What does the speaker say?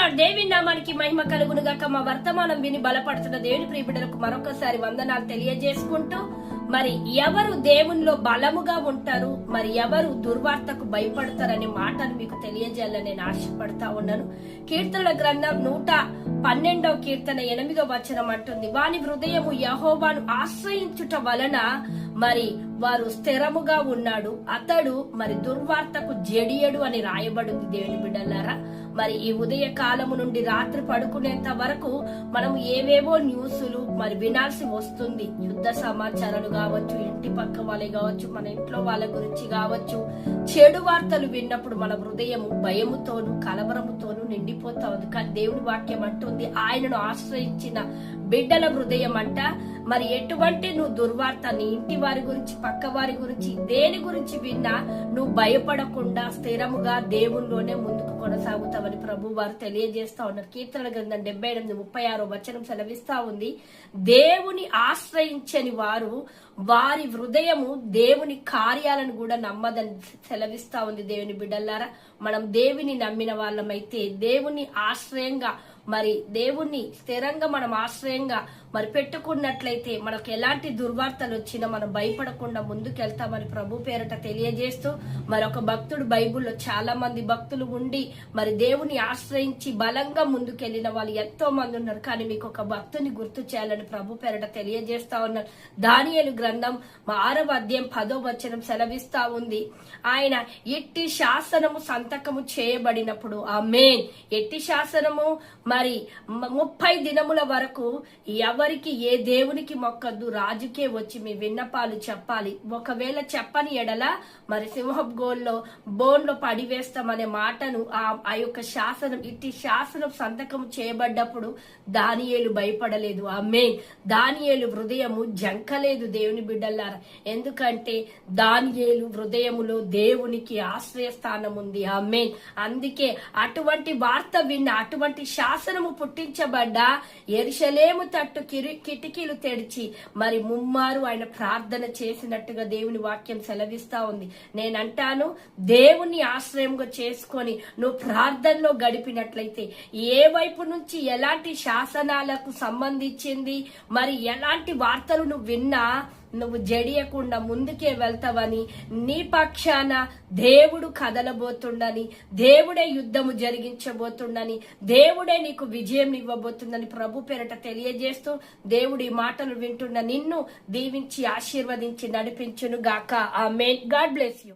Lord. దేవుని నామానికి మహిమ కలుగును గాక. మా వర్తమానం విని బలపడుతున్న దేవుని ప్రియ బిడ్డలకు మరొకసారి వందనాలు తెలియజేసుకుంటూ, మరి ఎవరు దేవునిలో బలముగా ఉంటారు, మరి ఎవరు దుర్వార్తకు భయపడతారనే మాటను మీకు తెలియజేయాలని నేను ఆశపడతా ఉన్నాను. కీర్తనల గ్రంథం 112వ కీర్తన 8వ వచనం అంటుంది, వాని హృదయము యెహోవాను ఆశ్రయించుట వలన మరి వారు స్థిరముగా ఉన్నాడు, అతడు మరి దుర్వార్తకు జడియడు అని రాయబడింది. దేవుని బిడ్డలారా, మరి ఈ ఉదయ కాలము నుండి రాత్రి పడుకునేంత వరకు మనం ఏవేవో న్యూస్లు మరి వినాల్సి వస్తుంది. యుద్ధ సమాచారాలు కావచ్చు, ఇంటి పక్క వాళ్ళే కావచ్చు, మన ఇంట్లో వాళ్ళ గురించి కావచ్చు. చెడు వార్తలు విన్నప్పుడు మన హృదయము భయముతోను కలవరముతోను నిండిపోతా ఉంది. కానీ దేవుని వాక్యం అంటుంది, ఆయనను ఆశ్రయించిన బిడ్డల హృదయం అంట మరి ఎటువంటి నువ్వు దుర్వార్త నీ ఇంటి వారి గురించి, పక్క వారి గురించి, దేని గురించి విన్నా నువ్వు భయపడకుండా స్థిరముగా దేవునిలోనే ముందుకు కొనసాగుతావని ప్రభు వారు తెలియజేస్తా ఉన్నారు. కీర్తన గ్రంథం 78:36 వచనం సెలవిస్తా ఉంది, దేవుని ఆశ్రయించని వారు వారి హృదయము దేవుని కార్యాలను కూడా నమ్మదని సెలవిస్తా ఉంది. దేవుని బిడ్డలారా, మనం దేవుని నమ్మిన వాళ్ళమైతే దేవుని ఆశ్రయంగా మరి దేవుణ్ణి స్థిరంగా మనం ఆశ్రయంగా మరి పెట్టుకున్నట్లయితే మనకు ఎలాంటి దుర్వార్తలు వచ్చినా మనం భయపడకుండా ముందుకెళ్తామని ప్రభు పేరట తెలియజేస్తూ, మరి ఒక భక్తుడు బైబిల్లో చాలా మంది భక్తులు ఉండి మరి దేవుని ఆశ్రయించి బలంగా ముందుకెళ్లిన వాళ్ళు ఎంతో మంది ఉన్నారు. కానీ మీకు ఒక భక్తుని గుర్తు చేయాలని ప్రభు పేరట తెలియజేస్తా ఉన్నారు. దానియేలు గ్రంథం 6వ అధ్యాయం 10వ వచనం సెలవిస్తా ఉంది, ఆయన ఎట్టి శాసనము సంతకము చేయబడినప్పుడు, ఆమేన్, ఎట్టి శాసనము మరి 30 దినముల వరకు ఎవరికి ఏ దేవునికి మొక్కద్దు, రాజుకే వచ్చి మీ విన్నపాలు చెప్పాలి. ఒకవేళ చెప్పని ఎడల మరి సింహపు బోన్లో పడివేస్తామనే మాటను ఆ యొక్క శాసనం, ఇట్టి శాసనం సంతకం చేయబడ్డప్పుడు దానియేలు భయపడలేదు. ఆమేన్. దానియేలు హృదయము జంకలేదు. దేవుని బిడ్డలారా, ఎందుకంటే దానియేలు హృదయములో దేవునికి ఆశ్రయ స్థానం ఉంది. ఆమేన్. అందుకే అటువంటి వార్త విన్న, అటువంటి శాసనము పుట్టించబడ్డ యెరూషలేము తట్టు కిటికీలు తెరిచి మరి ముమ్మారు ఆయన ప్రార్థన చేసినట్టుగా దేవుని వాక్యం సెలవిస్తా ఉంది. నేనంటాను, దేవుని ఆశ్రయంగా చేసుకొని నువ్వు ప్రార్థనలో గడిపినట్లయితే ఏ వైపు నుంచి ఎలాంటి శాసనాలకు సంబంధించింది మరి ఎలాంటి వార్తలు నువ్వు విన్నా నువ్వు జడియకుండా ముందుకే వెళ్తావని, నీ పక్షాన దేవుడు కదలబోతుండని, దేవుడే యుద్ధము జరిగించబోతుండని, దేవుడే నీకు విజయం ఇవ్వబోతుందని ప్రభు పేరట తెలియజేస్తూ, దేవుడి మాటలు వింటున్న నిన్ను దీవించి ఆశీర్వదించి నడిపించును గాక. ఆమేన్. God bless you.